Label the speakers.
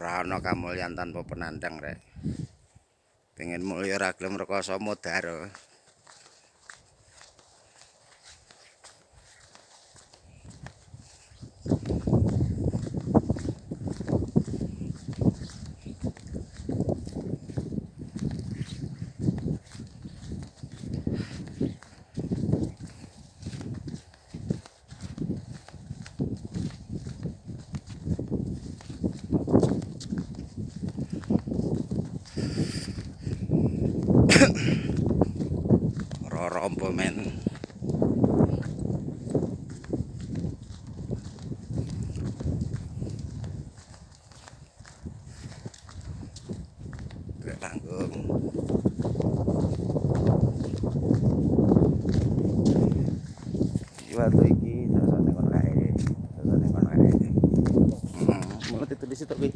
Speaker 1: Ora ana kamulyan tanpa penandang rek. Pengen mulya ora gelem rekoso modar. Rompo men. Tanggung. Watu iki sasane kon kae. Sasane kon kae. Mulai ditulis itu kuwi.